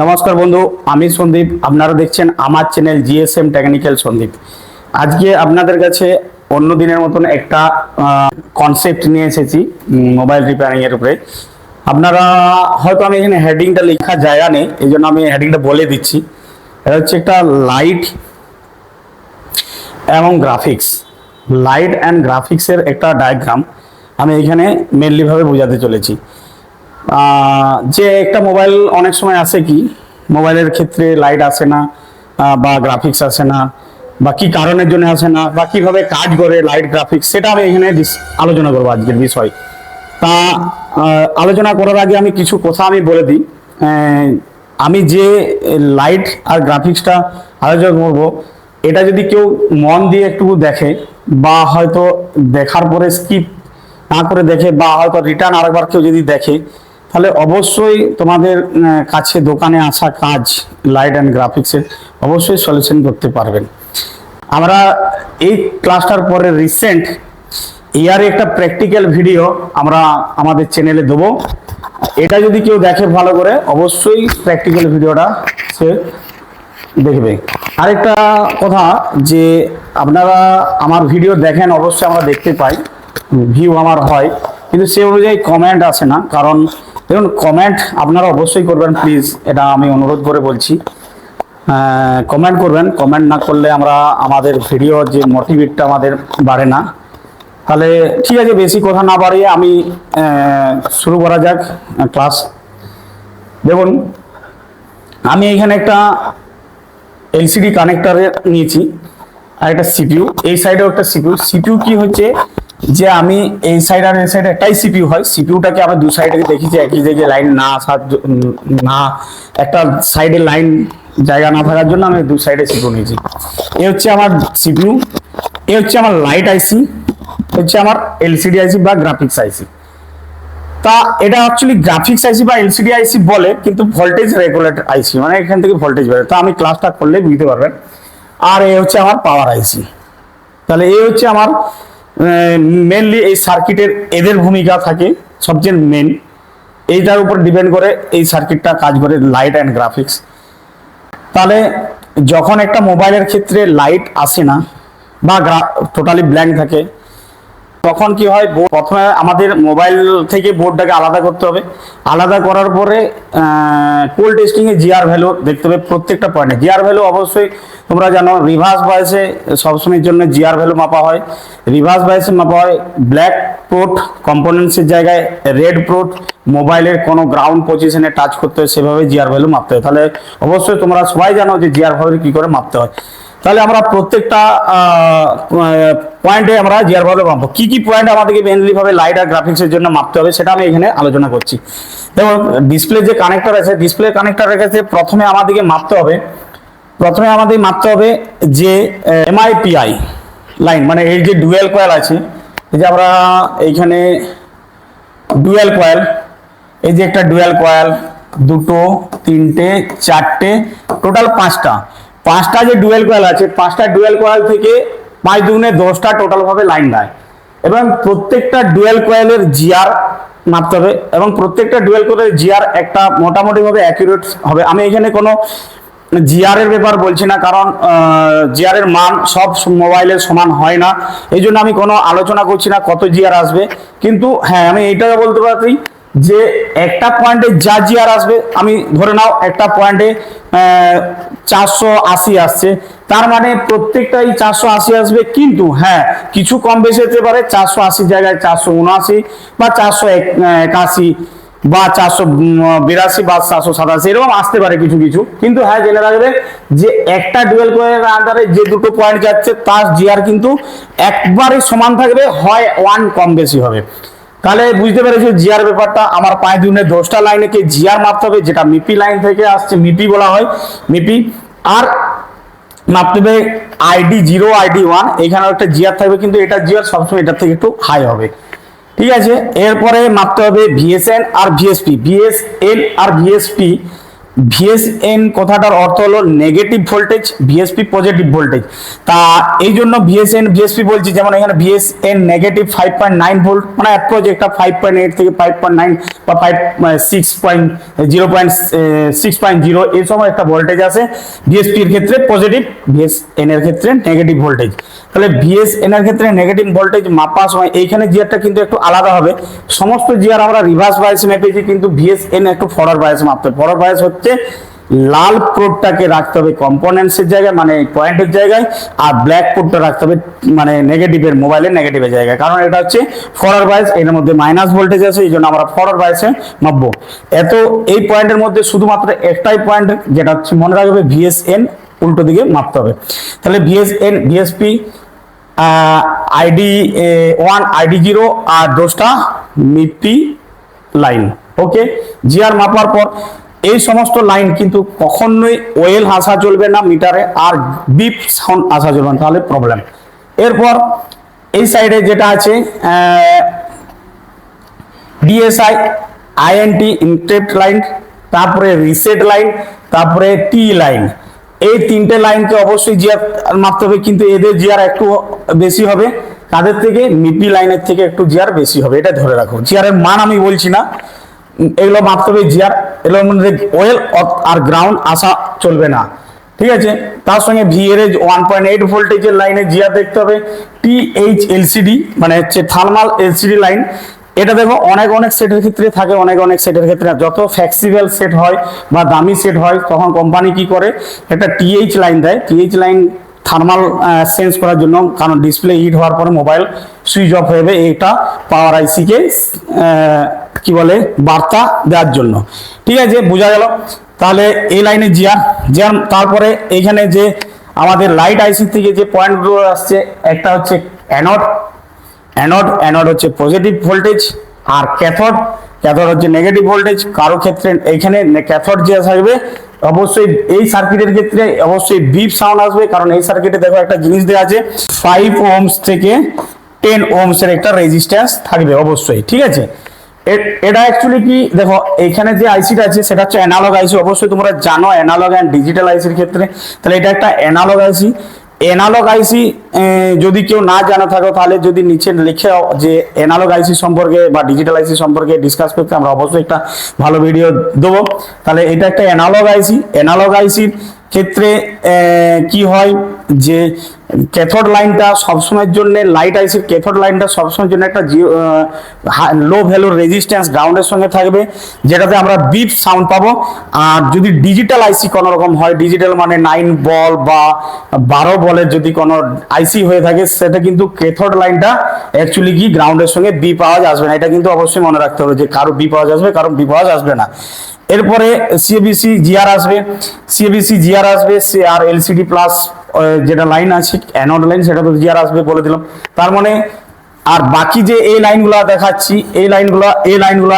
নমস্কার বন্ধু, আমি সন্দীপ। আপনারা দেখছেন আমার চ্যানেল জিএসএম টেকনিক্যাল সন্দীপ। আজকে আপনাদের কাছে অন্য দিনের মতন একটা কনসেপ্ট নিয়ে এসেছি মোবাইল রিপেয়ারিং এর উপরে। আপনারা হয়তো আমি এখানে হেডিংটা লেখার জায়গা নেই, এই জন্য আমি হেডিংটা বলে দিচ্ছি। এটা হচ্ছে একটা লাইট এবং গ্রাফিক্স, লাইট অ্যান্ড গ্রাফিক্সের একটা ডায়াগ্রাম আমি এখানে মেনলি ভাবে বোঝাতে চলেছি। যে একটা মোবাইল অনেক সময় আসে কি মোবাইলের ক্ষেত্রে লাইট আসে না বা গ্রাফিক্স আসে না, বা কি কারণের জন্য আসে না, বা কিভাবে কাজ করে লাইট গ্রাফিক্স, সেটা আমি এখানে আলোচনা করবো আজকের বিষয়। তা আলোচনা করার আগে আমি কিছু কথা আমি বলে দিই। আমি যে লাইট আর গ্রাফিক্সটা আলোচনা করবো, এটা যদি কেউ মন দিয়ে একটু দেখে, বা হয়তো দেখার পরে স্কিপ না করে দেখে, বা হয়তো রিটার্ন আরেকবার কেউ যদি দেখে, তাহলে অবশ্যই তোমাদের কাছে দোকানে আসা কাজ লাইট অ্যান্ড গ্রাফিক্সের অবশ্যই সলিউশন করতে পারবেন। আমরা এই ক্লাসটার পরে রিসেন্ট ইয়ারে একটা প্র্যাকটিক্যাল ভিডিও আমরা আমাদের চ্যানেলে দেবো। এটা যদি কেউ দেখে ভালো করে, অবশ্যই প্র্যাকটিক্যাল ভিডিওটা সে দেখবে। আরেকটা কথা, যে আপনারা আমার ভিডিও দেখেন, অবশ্যই আমরা দেখতে পাই, ভিউ আমার হয়, কিন্তু সে অনুযায়ী কমেন্ট আসে না। কারণ দেখুন, কমেন্ট আপনারা অবশ্যই করবেন প্লিজ, এটা আমি অনুরোধ করে বলছি। কমেন্ট করবেন, কমেন্ট না করলে আমাদের ভিডিও যে মোটিভেটটা আমাদের বাড়ে না। তাহলে ঠিক আছে, বেশি কথা না বাড়িয়ে আমি শুরু করা যাক ক্লাস। দেখুন, আমি এখানে একটা এলসিডি কানেক্টর নিয়েছি আর একটা সিপিইউ, এই সাইডেও একটা সিপিইউ। সিপিইউ কি হচ্ছে, যে আমি এই সাইড আর এই সাইড একটাই সিপিইউ হয়। সিপিইউটাকে আমরা দু সাইডে দেখেছি, একই জায়গায় লাইন না আসার না, একটা সাইডে লাইন জায়গা না থাকার জন্য আমি দু সাইডে সিপিইউ নিয়েছি। এ হচ্ছে আমার সিপিইউ, এ হচ্ছে আমার লাইট আইসি, হচ্ছে আমার এলসিডি আইসি বা গ্রাফিক্স আইসি। তা এটা অ্যাকচুয়ালি গ্রাফিক্স আইসি বা এলসিডি আইসি বলে, কিন্তু ভোল্টেজ রেগুলেটর আইসি, মানে এখান থেকে ভোল্টেজ বেরোয়। তো আমি ক্লাসটা করলে বুঝতে পারবেন। আর এ হচ্ছে আমার পাওয়ার আইসি। তাহলে এই হচ্ছে আমার মেনলি এই সার্কিটের এদের ভূমিকা থাকে সবচেয়ে মেন, এইটার উপর ডিপেন্ড করে এই সার্কিটটা কাজ করে, লাইট অ্যান্ড গ্রাফিক্স। তাহলে যখন একটা মোবাইলের ক্ষেত্রে লাইট আসে না বা টোটালি ব্ল্যাঙ্ক থাকে, তখন কি হয়, প্রথমে আমাদের মোবাইল থেকে বোর্ডটাকে আলাদা করতে হবে। আলাদা করার পরে কোল টেস্টিং এ জিআর ভ্যালু দেখতে হবে প্রত্যেকটা পয়েন্টে। জিআর ভ্যালু অবশ্যই তোমরা জানো, রিভার্স বায়াসে সবসময়ের জন্য জিআর ভ্যালু মাপা হয়, রিভার্স বায়াসে মাপা হয়। ব্ল্যাক পোর্ট কম্পোনেন্টসের জায়গায় রেড পোর্ট মোবাইলের কোনো গ্রাউন্ড পজিশনে টাচ করতে হয়, সেভাবে জিআর ভ্যালু মাপতে হয়। তাহলে অবশ্যই তোমরা সবাই জানো যে জিআর ভ্যালু কি করে মাপতে হয়। তাহলে আমরা প্রত্যেকটা পয়েন্টে আমরা জিআর ভ্যালু মাপবো। কি কি পয়েন্ট আমাদেরকে মেনলি ভাবে লাইট আর গ্রাফিক্সের জন্য মাপতে হবে, সেটা আমি এখানে আলোচনা করছি। দেখুন, ডিসপ্লে যে কানেক্টর আছে, ডিসপ্লে কানেক্টরের কাছে প্রথমে আমাদেরকে মাপতে হবে যে এমআইপিআই লাইন, মানে এই যে ডুয়েল কয়েল আছে, এই যে আমরা এইখানে ডুয়েল কয়েল, এই যে একটা ডুয়েল কয়েল, দুটো, তিনটে, চারটে, টোটাল পাঁচটা যে ডুয়েল কয়েল আছে, পাঁচটা ডুয়েল কয়েল থেকে 5 দুগুণে 10টা টোটাল ভাবে লাইন দেয়। এবং প্রত্যেকটা ডুয়েল কয়েলের জিআর মাপতে হবে, এবং প্রত্যেকটা ডুয়েল কয়েলের জিআর একটা মোটামুটি ভাবে অ্যাকুরেট হবে। আমি এখানে কোনো জিআর এর ব্যাপার বলছি না, কারণ জিআর এর মান সব মোবাইলের সমান হয় না, এই জন্য আমি কোনো আলোচনা করছি না কত জিআর আসবে। কিন্তু হ্যাঁ, আমি এইটাকে বলতে পারি যে একটা পয়েন্টে যা জিআর আসবে, আমি ধরে নাও একটা পয়েন্টে 480 আসছে, তার মানে প্রত্যেকটাই 480 আসবে। কিন্তু হ্যাঁ, কিছু কম বেশি হতে পারে, 480 জায়গায় 479 বা 481 বা 482 বা 487 এরকম আসতে পারে কিছু কিছু। কিন্তু হ্যাঁ, জেনে রাখবে যে একটা ডুয়েল কয়েলের আন্ডারে যে দুটো পয়েন্ট যাচ্ছে, তার জিআর কিন্তু একবারে সমান থাকবে, হয় 1 কম বেশি হবে। তাহলে বুঝতে পেরেছো জিআর ব্যাপারটা। আমার 5 দুগুণে 10টা লাইনকে জিআর মাপতে হবে, যেটা মিপি লাইন থেকে আসছে, মিপি বলা হয়, মিপি। আর মাপতে হবে আইডি 0, আইডি 1, এখানেও একটা জিআর থাকবে, কিন্তু এটা জিআর সবসময় এটার থেকে একটু হাই হবে, ঠিক আছে। এরপরে মাপতে হবে ভিএসএন আর ভিএসপি, ভিএসএন আর ভিএসপি ভিএসএন কথাটার অর্থ হলো নেগেটিভ ভোল্টেজ, ভিএসপি পজিটিভ ভোল্টেজ। তা এই জন্য ভিএসএন ভিএসপি বলছি, যেমন এখানে ভিএসএন নেগেটিভ 5.9 ভোল্ট, মানে অ্যাপ্রোচ একটা 5.8 থেকে 5.9 বা 6.0 এই সময় একটা ভোল্টেজ আছে। ভিএসপি এর ক্ষেত্রে পজিটিভ, ভিএসএন এর ক্ষেত্রে নেগেটিভ ভোল্টেজ। তাহলে ভিএসএন এর ক্ষেত্রে নেগেটিভ ভোল্টেজ মাপার সময় এইখানে জিআরটা কিন্তু একটু আলাদা হবে। সমস্ত জিআর আমরা রিভার্স বায়াসে মেপেছি, কিন্তু ভিএসএন একটু ফরওয়ার্ড বায়াসে মাপতে হবে। ফরওয়ার্ড বায়াস হচ্ছে লাল প্রোডটাকে রাখতে হবে কম্পোনেন্টসের জায়গায়, মানে পয়েন্টের জায়গায়, আর ব্ল্যাক প্রোডটা রাখতে হবে মানে নেগেটিভের, মোবাইলের নেগেটিভের জায়গায়। কারণ এটা হচ্ছে ফরওয়ার্ড বায়াস, এর মধ্যে মাইনাস ভোল্টেজ আছে, এই জন্য আমরা ফরওয়ার্ড বায়াসে মাপবো। এই পয়েন্টের মধ্যে শুধুমাত্র একটাই পয়েন্ট, যেটা হচ্ছে মনে রাখবে ভিএসএন উল্টো দিকে মাপতে হবে। তাহলে ভিএসএন ভিএসপি ID1 ID0 আর দোষটা মিপি লাইন। ওকে, জিআর মাপার পর এই সমস্ত লাইন কিন্তু কখনোই ওয়েল আসা চলবে না মিটারে, আর বিপ সাউন্ড আসা চলবে না, তাহলে প্রবলেম। এরপর এই সাইডে যেটা আছে ডিএসআই, আইএনটি ইনক্রিপ্ট লাইন, তারপরে রিসেট লাইন, তারপরে টি লাইন। এই তিনটে লাইনকে অবশ্যই জিআর মাপতে হবে, কিন্তু এদের জিআর একটু বেশি হবে তাদের থেকে, মিপি লাইনের থেকে একটু জিআর বেশি হবে, এটা ধরে রাখো। জিআর এর মান আমি বলছি না, এগুলো মাপতে হবে জিআর, এগুলোর মধ্যে ওয়েল আর গ্রাউন্ড আসা চলবে না, ঠিক আছে। তার সঙ্গে ভি এর 1.8 ভোল্টেজের লাইনে জিআর দেখতে হবে। টিএইচ এলসিডি মানে হচ্ছে থার্মাল এলসিডি লাইন, এটা দেখো অনেক সেটের ক্ষেত্রে থাকে, অনেক সেটের ক্ষেত্রে যত ফ্লেক্সিবল সেট হয় বা দামি সেট হয়, তখন কোম্পানি কি করে একটা টিএইচ লাইন দেয়। টিএইচ লাইন থার্মাল সেন্স করার জন্য, কারণ ডিসপ্লে হিট হওয়ার পরে মোবাইল সুইচ অফ হয়ে যাবে, এটা পাওয়ার আইসিকে কি বলে বার্তা দেওয়ার জন্য, ঠিক আছে, বোঝা গেল। তাহলে এই লাইনে জিআর। তারপরে এইখানে যে আমাদের লাইট আইসি থেকে যে পয়েন্টগুলো আসছে, একটা হচ্ছে অ্যানোড হচ্ছে পজিটিভ ভোল্টেজ, আর ক্যাথোড হচ্ছে নেগেটিভ ভোল্টেজ। কারো ক্ষেত্রে এইখানে ক্যাথোড যে থাকবে, অবশ্যই এই সার্কিটের ক্ষেত্রে অবশ্যই বিপ সাউন্ড আসবে, কারণ এই সার্কিটে দেখো একটা জিনিস দেওয়া আছে 5 ওহমস থেকে 10 ওহমস এর একটা রেজিস্ট্যান্স থাকবে অবশ্যই, ঠিক আছে। এটা অ্যাকচুয়ালি কি দেখো, এখানে যে আইসিটা আছে সেটা হচ্ছে অ্যানালগ আইসি, অবশ্যই তোমরা জানো অ্যানালগ এন্ড ডিজিটাল আইসির ক্ষেত্রে। তাহলে এটা একটা অ্যানালগ আইসি। অ্যানালগ আইসি যদি কেউ না জানা থাকো, তাহলে যদি নিচে লিখে যে অ্যানালগ আইসি সম্পর্কে বা ডিজিটাল আইসি সম্পর্কে ডিসকাস করতে, আমরা অবশ্যই একটা ভালো ভিডিও দেবো। তাহলে এটা একটা অ্যানালগ আইসি। অ্যানালগ আইসির ক্ষেত্রে কি হয় যে ক্যাথোড লাইনটা সবসময়ের জন্য, লাইট আইসির ক্যাথোড লাইনটা সবসময়ের জন্য একটা লো ভ্যালুর রেজিস্ট্যান্স গ্রাউন্ডের সঙ্গে থাকবে, যেটাতে আমরা বিপ সাউন্ড পাবো। আর যদি ডিজিটাল আইসি কোনো রকম হয়, ডিজিটাল মানে 9 বল বা 12 বলের যদি কোনো আইসি হয়ে থাকে, সেটা কিন্তু ক্যাথোড লাইনটা অ্যাকচুয়ালি কি গ্রাউন্ডের সঙ্গে বিপ আওয়াজ আসবে না। এটা কিন্তু অবশ্যই মনে রাখতে হবে যে কারো বিপ আওয়াজ আসবে, কারো বিপ আওয়াজ আসবে না। এরপরে সিএবিসি জিআর আসবে, আর এলসিডি প্লাস যেটা লাইন আছে অ্যানোড লাইন, সেটা তো জিআর আসবে বলে দিলাম। তার মানে আর বাকি যে এই লাইনগুলো দেখাচ্ছি, এই লাইনগুলো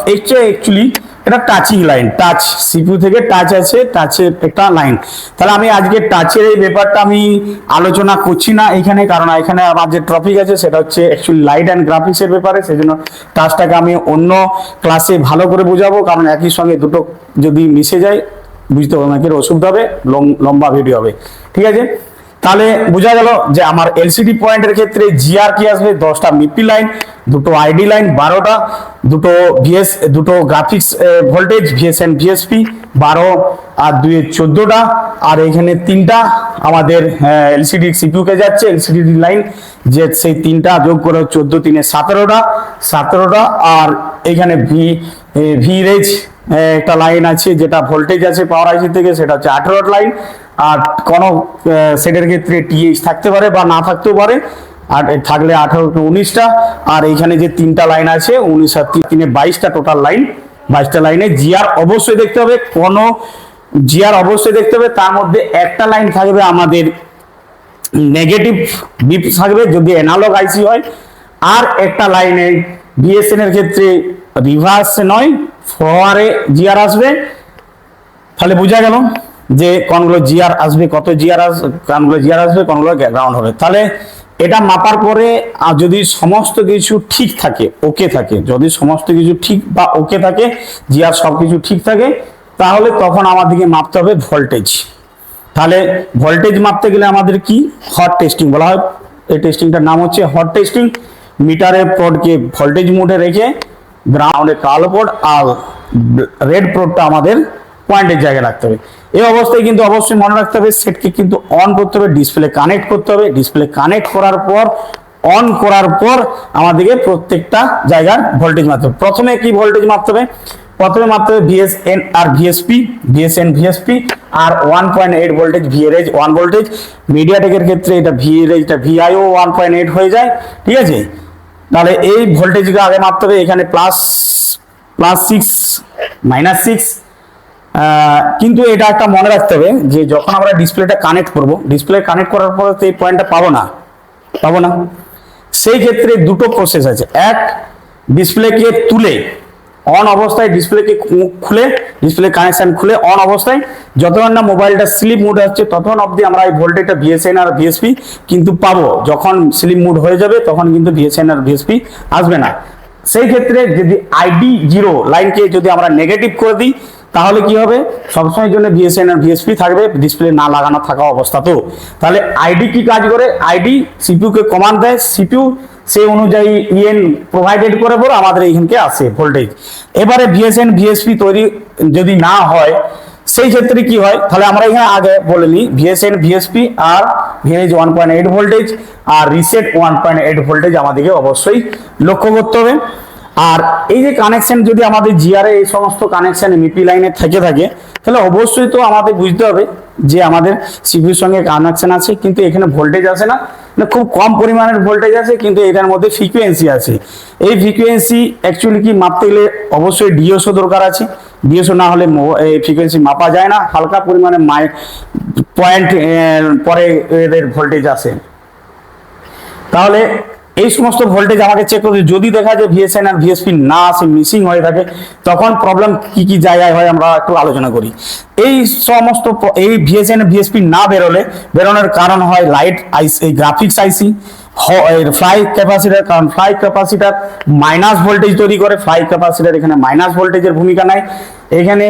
অ্যাকচুয়ালি এটা টাচিং লাইন, টাচ সিপিইউ থেকে টাচ আছে, টাচের একটা লাইন। তাহলে আমি আজকে টাচের এই ব্যাপারটা আমি আলোচনা করছি না এখানে, কারণ এখানে আমার যে টপিক আছে সেটা হচ্ছে অ্যাকচুয়ালি লাইট অ্যান্ড গ্রাফিক্সের ব্যাপারে, সেজন্য টাচটাকে আমি অন্য ক্লাসে ভালো করে বোঝাবো, কারণ একই সঙ্গে দুটো যদি মিশে যায় বুঝতে অনেকের অসুবিধা হবে, লম্বা ভিডিও হবে, ঠিক আছে। তাহলে বোঝা গেল যে আমার এলসিডি পয়েন্টের ক্ষেত্রে জিআর কি আসবে, 10টা মিপি লাইন, দুটো আইডি লাইন 12টা, দুটো গ্রাফিক্স ভোল্টেজ ভিএসএন ভিএসপি 12 আর 2 14টা, আর এখানে 3টা আমাদের এলসিডি সিপিইউ কে যাচ্ছে এলসিডি লাইন, যে সেই 3টা যোগ করে 14 3 17টা, আর এখানে ভি রেজ একটা লাইন আছে, যেটা ভোল্টেজ আছে পাওয়ার আইসি থেকে, সেটা হচ্ছে 18 লাইন। আর কোন সেটের ক্ষেত্রে টিএইচ থাকতে পারে বা না থাকতেও পারে, আর থাকলে 18 19টা। আর এইখানে যে 3টা লাইন আছে 19 আর 3 22টা টোটাল লাইন, 22টা লাইনে জিআর অবশ্যই দেখতে হবে, তার মধ্যে একটা লাইন থাকবে আমাদের নেগেটিভ বিপ থাকবে যদি অ্যানালগ আইসি হয়, আর একটা লাইনে বিএসএন এর ক্ষেত্রে রিভার্স নয় ফরওয়ার্ডে জিআর আসবে। তাহলে বোঝা গেল যে কোনগুলো জিআর আসবে, কত জিআর আসবে, কোনগুলো জিআর আসবে, কোনগুলো গ্রাউন্ড হবে। তাহলে এটা মাপার পরে যদি সমস্ত কিছু ঠিক থাকে, ওকে থাকে, যদি সমস্ত কিছু ঠিক বা ওকে থাকে, জিআর সবকিছু ঠিক থাকে, তাহলে তখন আমাদেরকে মাপতে হবে ভোল্টেজ। তাহলে ভোল্টেজ মাপতে গেলে আমাদের কি হট টেস্টিং বলা হয়। এই টেস্টিংটার নাম হচ্ছে হট টেস্টিং। মিটারের প্রোডকে ভোল্টেজ মোডে রেখে গ্রাউন্ডে কালো পোর্ট আর রেড পোর্টটা আমাদের পয়েন্টের জায়গায় রাখতে হবে। এই অবস্থায় কিন্তু অবশ্যই মনে রাখতে হবে সেটকে কিন্তু অন করতে হবে, ডিসপ্লে কানেক্ট করতে হবে। ডিসপ্লে কানেক্ট করার পর অন করার পর আমাদেরকে প্রত্যেকটা জায়গার ভোল্টেজ মাপতে হবে। প্রথমে কি ভোল্টেজ মাপতে হবে? প্রথমে মাপতে হবে ভিএসএন আর ভিএসপি, ভিএসএন ভিএসপি আর 1.8 ভোল্টেজ ভিএরএজ 1 ভোল্টেজ। মিডিয়াটেকের ক্ষেত্রে এটা ভিএরএজটা ভিআইও 1.8 হয়ে যায়, ঠিক আছে। তাহলে এই ভোল্টেজকে আগে মাপতে হবে। এখানে +6 -6, কিন্তু এটা একটা মনে রাখতে হবে যে যখন আমরা ডিসপ্লেটা কানেক্ট করব, ডিসপ্লে কানেক্ট করার পরে তো এই পয়েন্টটা পাবো না। সেই ক্ষেত্রে দুটো প্রসেস আছে। এক, ডিসপ্লেকে তুলে অন অবস্থায় ডিসপ্লেকে খুলে, ডিসপ্লে কানেকশন খুলে অন অবস্থায় যতক্ষণ না মোবাইলটা স্লিপ মুড হচ্ছে ততক্ষণ অবধি আমরা এই ভোল্টেজটা ভিএসএন আর ভিএসপি কিন্তু পাবো। যখন স্লিপ মুড হয়ে যাবে তখন কিন্তু ভিএসএন আর ভিএসপি আসবে না। সেই ক্ষেত্রে যদি ID0 লাইনকে যদি আমরা নেগেটিভ করে দিই তাহলে কি হবে? সবসময়ের জন্য ভিএসএন আর ভিএসপি থাকবে ডিসপ্লে না লাগানো থাকা অবস্থাতেও। তাহলে আইডি কি কাজ করে? আইডি সিপিইউ কে কমান্ড দেয়, সিপিইউ সেই অনুযায়ী ইএন প্রোভাইডেড করে বলে আমাদের এইখানকে আসে ভোল্টেজ। এবারে ভিএসএন ভিএসপি তৈরি যদি না হয় সেই ক্ষেত্রে কি হয়? তাহলে আমরা এখানে আগে বলে নিই ভিএসএন ভিএসপি আর ভিএরএজ 1.8 ভোল্টেজ আর রিসেট 1.8 ভোল্টেজ আমাদেরকে অবশ্যই লক্ষ্য করতে হবে। আর এই যে কানেকশন যদি আমাদের জিআরএ এই সমস্ত কানেকশন এমইপি লাইনে থেকে থাকে তাহলে অবশ্যই তো আমাদের বুঝতে হবে যে আমাদের সিপিইউর সঙ্গে কানেকশন আছে কিন্তু এখানে ভোল্টেজ আসে না, খুব কম পরিমাণের ভোল্টেজ আছে কিন্তু এটার মধ্যে ফ্রিকোয়েন্সি আছে। এই ফ্রিকোয়েন্সি অ্যাকচুয়ালি কি মাপতে গেলে অবশ্যই ডিএসও দরকার আছে। ডিএসও না হলে এই ফ্রিকোয়েন্সি মাপা যায় না। হালকা পরিমাণে পয়েন্ট পরে এদের ভোল্টেজ আসে। তাহলে এই সমস্ত ভোল্টেজ আমাকে চেক করতে, যদি দেখা যায় ভিএসএন আর ভিএসপি না আসে, মিসিং হয়ে থাকে, তখন প্রবলেম কি কি জায়গায় হয় আমরা একটু আলোচনা করি। এই সমস্ত এই ভিএসএন ভিএসপি না বেরোনোর কারণ হয় লাইট আইসি, গ্রাফিক্স আইসি, ফ্লাই ক্যাপাসিটার। কারণ ফ্লাই ক্যাপাসিটার মাইনাস ভোল্টেজ তৈরি করে। ফ্লাই ক্যাপাসিটার এখানে মাইনাস ভোল্টেজের ভূমিকা নেয়। এখানে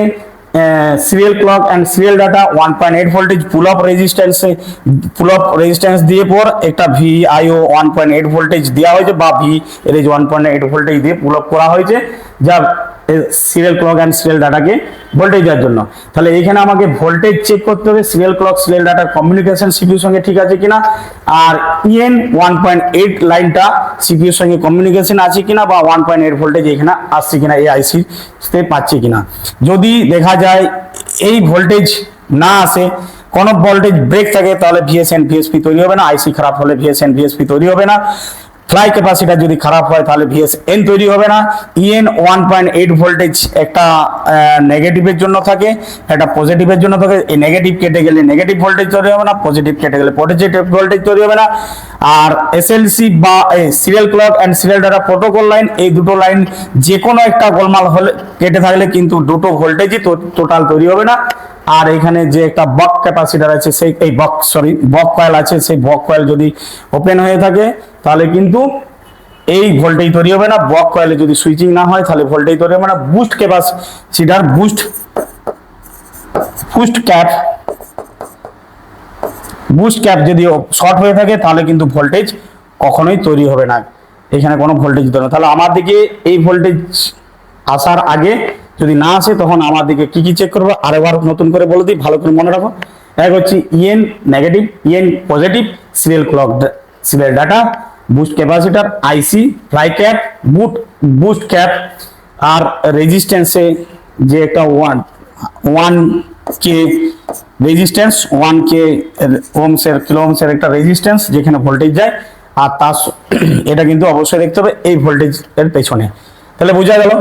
serial clock and serial data 1.8 voltage pull up resistance দিয়ে পর একটা ভিআইও 1.8 ভোল্টেজ দেওয়া হয়েছে বা ভিএরএজ 1.8 ভোল্টেজ দিয়ে পুল আপ করা হয়েছে যা সিরিয়াল ক্লক অ্যান্ড সিরিয়াল ডাটাকে ভোল্টেজ দেওয়ার জন্য। তাহলে এখানে আমাকে ভোল্টেজ চেক করতে হবে সিরিয়াল ক্লক সিরিয়াল ডাটার কমিউনিকেশন সিপিইউর সঙ্গে ঠিক আছে কিনা, আর ইএন 1.8 লাইনটা সিপিইউর সঙ্গে কমিউনিকেশন আছে কিনা বা 1.8 ভোল্টেজ এখানে আসছে কিনা, এই আইসিতে পাচ্ছে কিনা। যদি দেখা যায় এই ভোল্টেজ না আসে, কোনো ভোল্টেজ ব্রেক থাকে, তাহলে ভিএসএন ভিএসপি তৈরি হবে না। আইসি খারাপ হলে ভিএসএন ভিএসপি তৈরি হবে না। ফ্লাই ক্যাপাসিটার যদি খারাপ হয় তাহলে ভিএসএন তৈরি হবে না। ইএন 1.8 ভোল্টেজ একটা নেগেটিভের জন্য থাকে, একটা পজিটিভের জন্য থাকে। এই নেগেটিভ কেটে গেলে নেগেটিভ ভোল্টেজ তৈরি হবে না, পজিটিভ কেটে গেলে পজিটিভ ভোল্টেজ তৈরি হবে না। আর এসএলসি বা serial clock and serial data protocol line, এই দুটো লাইন যে কোনো একটা গোলমাল হলে কেটে থাকলে কিন্তু দুটো ভোল্টেজই টোটাল তৈরি হবে না। আর এখানে যে একটা বক ক্যাপাসিটার আছে সেই বক কয়েল আছে, সেই বক কয়েল যদি ওপেন হয়ে থাকে তাহলে কিন্তু এই ভোল্টেজ তৈরি হবে না। বক কয়েলে যদি সুইচিং না হয় তাহলে ভোল্টেজ তৈরি হবে না। বুস্ট ক্যাপাসিটার বুস্ট ক্যাপ যদি শর্ট হয়ে থাকে তাহলে কিন্তু ভোল্টেজ কখনোই তৈরি হবে না, এখানে কোনো ভোল্টেজ তৈরি হবে। তাহলে আমার দিকে এই ভোল্টেজ আসার আগে যদি না আসে তখন আমার দিকে কি কি চেক করবো আরেকবার নতুন করে বলে দিই, ভালো করে মনে রাখো। এক হচ্ছে EN negative, EN positive, serial clock serial data, boost capacitor, IC, fly cap, boost cap, আর রেজিস্ট্যান্সে যে একটা 1K রেজিস্ট্যান্স, 1K কিলো ওহমসের একটা রেজিস্ট্যান্স যেখানে ভোল্টেজ যায়। আর তার এটা কিন্তু অবশ্যই দেখতে হবে এই ভোল্টেজ এর পেছনে। তাহলে বোঝা গেল।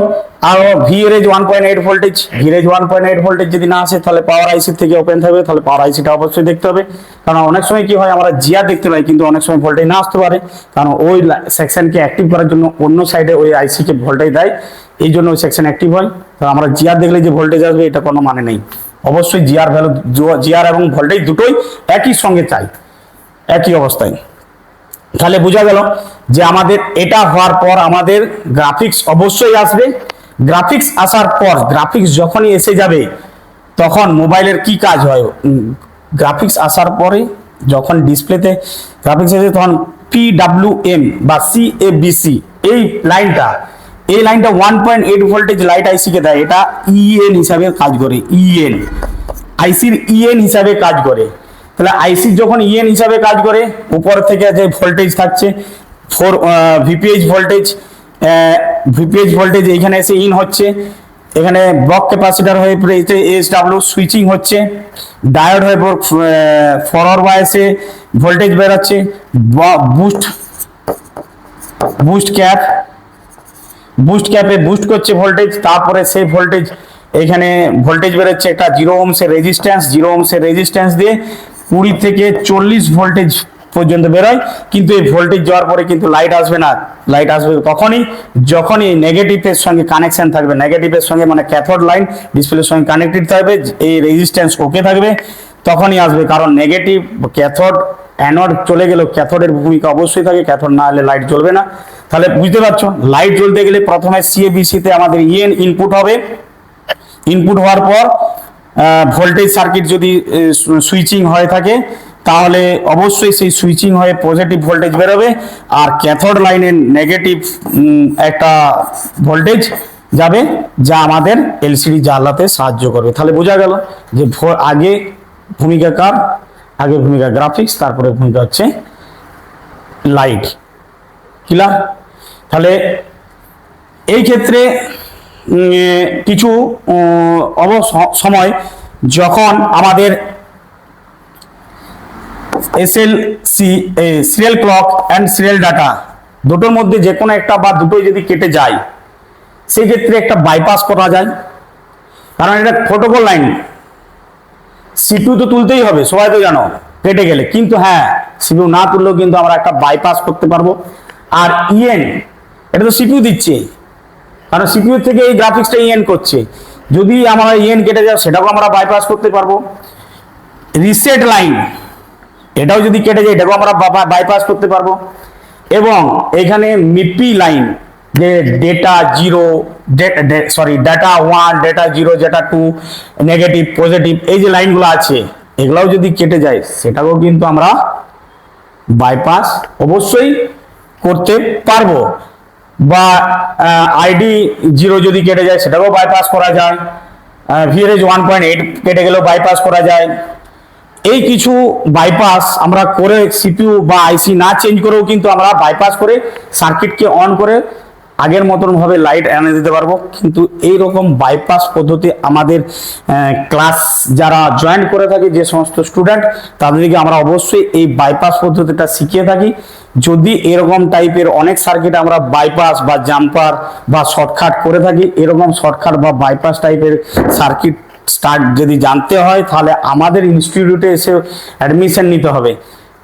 আর ভিএরএজ 1.8 ভোল্টেজ, ভিএরএজ 1.8 ভোল্টেজ যদি না আসে তাহলে পাওয়ার আইসি থেকে ওপেন থাকবে, তাহলে পাওয়ার আইসিটা অবশ্যই দেখতে হবে। কারণ অনেক সময় কি হয় আমরা জিআর দেখতে পাই কিন্তু অনেক সময় ভোল্টেজ না আসতে পারে, কারণ ওই সেকশনকে অ্যাক্টিভ করার জন্য অন্য সাইডে ওই আইসিকে ভোল্টেজ দেয়, এই জন্য ওই সেকশন অ্যাক্টিভ হয়। তো আমরা জিআর দেখলে যে ভোল্টেজ আসবে এটা কোনো মানে নেই। অবশ্যই জিআর এবং ভোল্টেজ দুটোই একই সঙ্গে চাই, একই অবস্থায়। তাহলে বোঝা গেল যে আমাদের এটা হওয়ার পর আমাদের গ্রাফিক্স অবশ্যই আসবে। গ্রাফিক্স আসার পর গ্রাফিক্স যখনই এসে যাবে তখন মোবাইলের কি কাজ হয়, গ্রাফিক্স আসার পরে যখন ডিসপ্লেতে গ্রাফিক্স এসে তখন PWM বা CABC এই লাইনটা 1.8 ভোল্টেজ লাইট আইসিকে দেয়। এটা EN হিসাবে কাজ করে, EN আইসির EN হিসাবে কাজ করে। তাহলে আইসির যখন EN হিসাবে কাজ করে, উপর থেকে যে ভোল্টেজ থাকছে 4 ভিপিএইচ ভোল্টেজ এইখানে এসে ইন হচ্ছে, এখানে ব্লক ক্যাপাসিটর হয়ে SW সুইচিং হচ্ছে, ডায়োড হয়ে ফরওয়ার্ড বায়াসে ভোল্টেজ বেরোচ্ছে, বুস্ট ক্যাপে বুস্ট করছে ভোল্টেজ, তারপরে সেই ভোল্টেজ এখানে ভোল্টেজ বেরোচ্ছে একটা 0 ওহমসের রেজিস্ট্যান্স দিয়ে 20 থেকে 40 ভোল্টেজ পর্যন্ত বেরোয়। কিন্তু এই ভোল্টেজ যাওয়ার পরে কিন্তু লাইট আসবে না, লাইট আসবে যখনই নেগেটিভের সঙ্গে কানেকশন থাকবে, নেগেটিভের সঙ্গে মানে ক্যাথোড লাইন ডিসপ্লের সঙ্গে কানেক্টেড থাকবে, এই রেজিস্ট্যান্স ওকে থাকবে, তখনই আসবে। কারণ নেগেটিভ ক্যাথোড অ্যানোড চলে গেলেও ক্যাথোডের ভূমিকা অবশ্যই থাকে, ক্যাথোড না হলে লাইট জ্বলবে না। তাহলে বুঝতে পারছো, লাইট জ্বলতে গেলে প্রথমে CABC তে আমাদের EN ইনপুট হবে, ইনপুট হওয়ার পর ভোল্টেজ সার্কিট যদি সুইচিং হয়ে থাকে তাহলে অবশ্যই সেই সুইচিং হয়ে পজিটিভ ভোল্টেজ বেরোবে, আর ক্যাথোড লাইনের নেগেটিভ একটা ভোল্টেজ যাবে, যা আমাদের LCD জ্বালাতে সাহায্য করবে। তাহলে বোঝা গেল যে আগে ভূমিকা গ্রাফিক্স, তারপরে ভূমিকা হচ্ছে লাইট। ক্লিয়ার? তাহলে এই ক্ষেত্রে কিছু সময় যখন আমাদের SLC serial clock and serial data দুটোর মধ্যে যে কোনো একটা বা দুটোই যদি কেটে যায়, সেই ক্ষেত্রে একটা বাইপাস করা যায়। কারণ এটা প্রোটোকল লাইন, CPU তো তুলতেই হবে, সবাই তো জানো, কেটে গেলে। কিন্তু হ্যাঁ, CPU না তুললেও কিন্তু আমরা একটা বাইপাস করতে পারবো। আর EN এটা তো CPU দিচ্ছে, কারণ CPU থেকে এই গ্রাফিক্সটা EN করছে। যদি আমরা EN কেটে যায় সেটাও আমরা বাইপাস করতে পারবো। রিসেট লাইন এটাও যদি কেটে যায় এটাকেও আমরা বাইপাস করতে পারবো। এবং এখানে মিপি লাইন, যে data 1, data 0, data 2, negative positive, এই যে লাইনগুলো আছে এগুলাও যদি কেটে যায় সেটাকেও কিন্তু আমরা বাইপাস অবশ্যই করতে পারবো। বা ID 0 যদি কেটে যায় সেটাকেও বাইপাস করা যায়, VRH 1.8 কেটে গেলেও বাইপাস করা যায়। এই কিছু বাইপাস আমরা করে CPU বা IC না চেঞ্জ করেও কিন্তু আমরা বাইপাস করে সার্কিটকে অন করে আগের মতন ভাবে লাইট এনে দিতে পারবো। কিন্তু এই রকম বাইপাস পদ্ধতি আমাদের ক্লাস যারা জয়েন করে থাকে, যে সমস্ত স্টুডেন্ট, তাদেরকে আমরা অবশ্যই এই বাইপাস পদ্ধতিটা শিখিয়ে থাকি। যদি এরকম টাইপের অনেক সার্কিট আমরা বাইপাস বা জাম্পার বা শর্টকাট করে থাকি, এরকম শর্টকাট বা বাইপাস টাইপের সার্কিট স্টার্ট যদি জানতে হয় তাহলে আমাদের ইনস্টিটিউটে এসে অ্যাডমিশন নিতে হবে।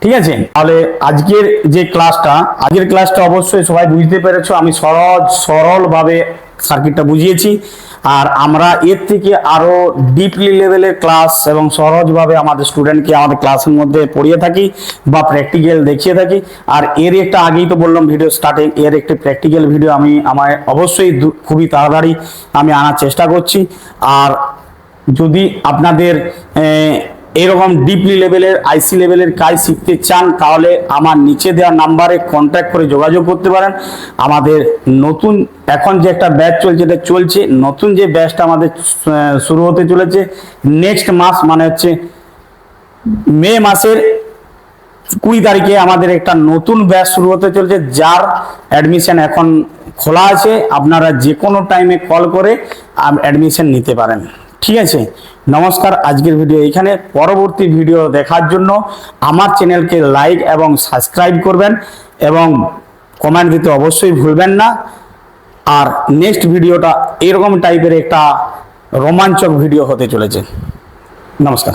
ঠিক আছে? তাহলে আজকের ক্লাসটা অবশ্যই সবাই বুঝতে পেরেছো। আমি সরলভাবে সার্কিটটা বুঝিয়েছি, আর আমরা এর থেকে আরো ডিপলি লেভেলের ক্লাস এবং সহজভাবে আমাদের স্টুডেন্টকে আমাদের ক্লাসের মধ্যে পড়িয়ে থাকি বা প্র্যাকটিক্যাল দেখিয়ে থাকি। আর এর একটা আগেই তো বললাম ভিডিও স্টার্টে, এর একটি প্র্যাকটিক্যাল ভিডিও আমার অবশ্যই খুবই তাড়াতাড়ি আমি আনার চেষ্টা করছি। আর যদি আপনাদের এরকম ডিপলি লেভেলের IC লেভেলের কাজ শিখতে চান তাহলে আমার নিচে দেওয়া নাম্বারে কন্ট্যাক্ট করে যোগাযোগ করতে পারেন। আমাদের নতুন এখন যে একটা ব্যাচ চলছে, নতুন যে ব্যাচটা আমাদের শুরু হতে চলেছে নেক্সট মাস, মানে হচ্ছে মে মাসের 20 তারিখে আমাদের একটা নতুন ব্যাচ শুরু হতে চলেছে, যার অ্যাডমিশন এখন খোলা আছে। আপনারা যে কোনো টাইমে কল করে অ্যাডমিশন নিতে পারেন। ঠিক আছে? নমস্কার। আজকের ভিডিও এখানে। পরবর্তী ভিডিও দেখার জন্য আমার চ্যানেলকে লাইক এবং সাবস্ক্রাইব করবেন এবং কমেন্ট দিতে অবশ্যই ভুলবেন না। আর নেক্সট ভিডিওটা এরকম টাইপের একটা রোমাঞ্চক ভিডিও হতে চলেছে। নমস্কার।